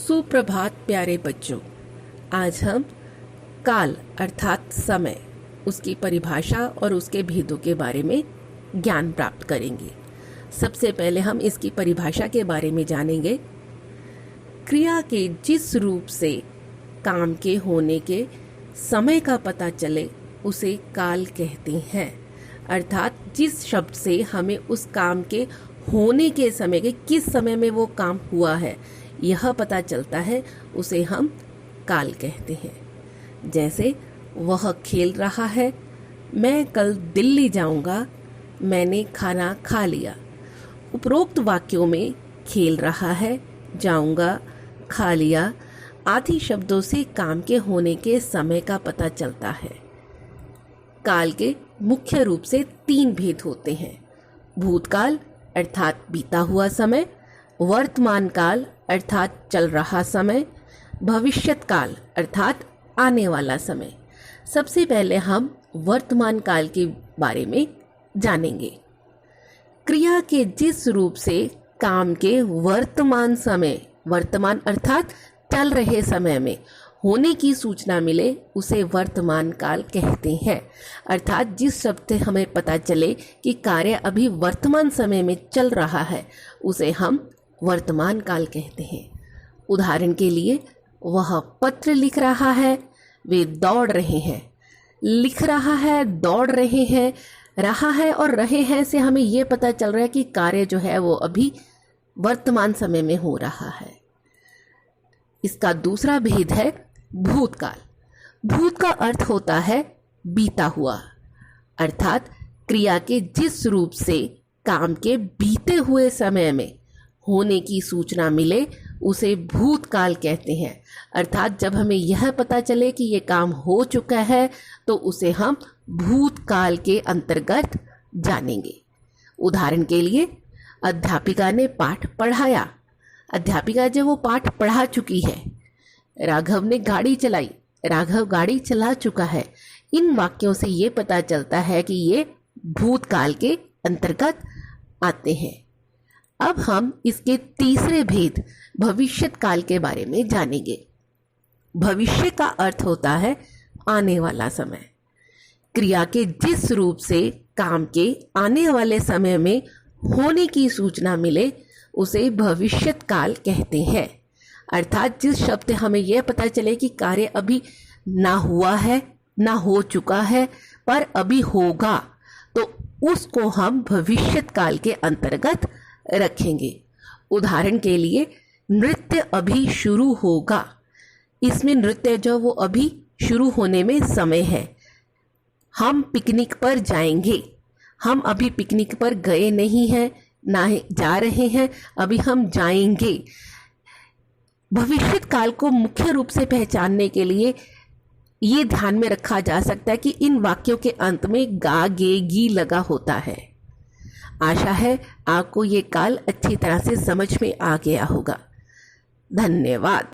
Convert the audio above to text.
सुप्रभात प्यारे बच्चों। आज हम काल अर्थात समय, उसकी परिभाषा और उसके भेदों के बारे में ज्ञान प्राप्त करेंगे। सबसे पहले हम इसकी परिभाषा के बारे में जानेंगे। क्रिया के जिस रूप से काम के होने के समय का पता चले उसे काल कहते हैं। अर्थात जिस शब्द से हमें उस काम के होने के समय के किस समय में वो काम हुआ है यह पता चलता है, उसे हम काल कहते हैं। जैसे वह खेल रहा है, मैं कल दिल्ली जाऊंगा, मैंने खाना खा लिया। उपरोक्त वाक्यों में खेल रहा है, जाऊंगा, खा लिया आदि शब्दों से काम के होने के समय का पता चलता है। काल के मुख्य रूप से 3 भेद होते हैं। भूतकाल अर्थात बीता हुआ समय, वर्तमान काल अर्थात चल रहा समय, भविष्यत काल अर्थात आने वाला समय। सबसे पहले हम वर्तमान काल के बारे में जानेंगे। क्रिया के जिस रूप से काम के वर्तमान समय, वर्तमान अर्थात चल रहे समय में होने की सूचना मिले उसे वर्तमान काल कहते हैं। अर्थात जिस शब्द से हमें पता चले कि कार्य अभी वर्तमान समय में चल रहा है उसे हम वर्तमान काल कहते हैं। उदाहरण के लिए, वह पत्र लिख रहा है, वे दौड़ रहे हैं। लिख रहा है, दौड़ रहे हैं, रहा है और रहे हैं से हमें ये पता चल रहा है कि कार्य जो है वो अभी वर्तमान समय में हो रहा है। इसका दूसरा भेद है भूतकाल। भूत का अर्थ होता है बीता हुआ, अर्थात क्रिया के जिस रूप से काम के बीते हुए समय में होने की सूचना मिले उसे भूतकाल कहते हैं। अर्थात जब हमें यह पता चले कि ये काम हो चुका है तो उसे हम भूतकाल के अंतर्गत जानेंगे। उदाहरण के लिए, अध्यापिका ने पाठ पढ़ाया। अध्यापिका जब वो पाठ पढ़ा चुकी है। राघव ने गाड़ी चलाई, राघव गाड़ी चला चुका है। इन वाक्यों से ये पता चलता है कि ये भूतकाल के अंतर्गत आते हैं। अब हम इसके तीसरे भेद भविष्यत काल के बारे में जानेंगे। भविष्य का अर्थ होता है आने वाला समय। क्रिया के जिस रूप से काम के आने वाले समय में होने की सूचना मिले उसे भविष्यत काल कहते हैं। अर्थात जिस शब्द से हमें यह पता चले कि कार्य अभी ना हुआ है, ना हो चुका है, पर अभी होगा, तो उसको हम भविष्यत काल के अंतर्गत रखेंगे। उदाहरण के लिए, नृत्य अभी शुरू होगा। इसमें नृत्य जो वो अभी शुरू होने में समय है। हम पिकनिक पर जाएंगे। हम अभी पिकनिक पर गए नहीं हैं, ना जा रहे हैं, अभी हम जाएंगे। भविष्यत काल को मुख्य रूप से पहचानने के लिए ये ध्यान में रखा जा सकता है कि इन वाक्यों के अंत में गा, गे, गी लगा होता है। आशा है आपको ये काल अच्छी तरह से समझ में आ गया होगा। धन्यवाद।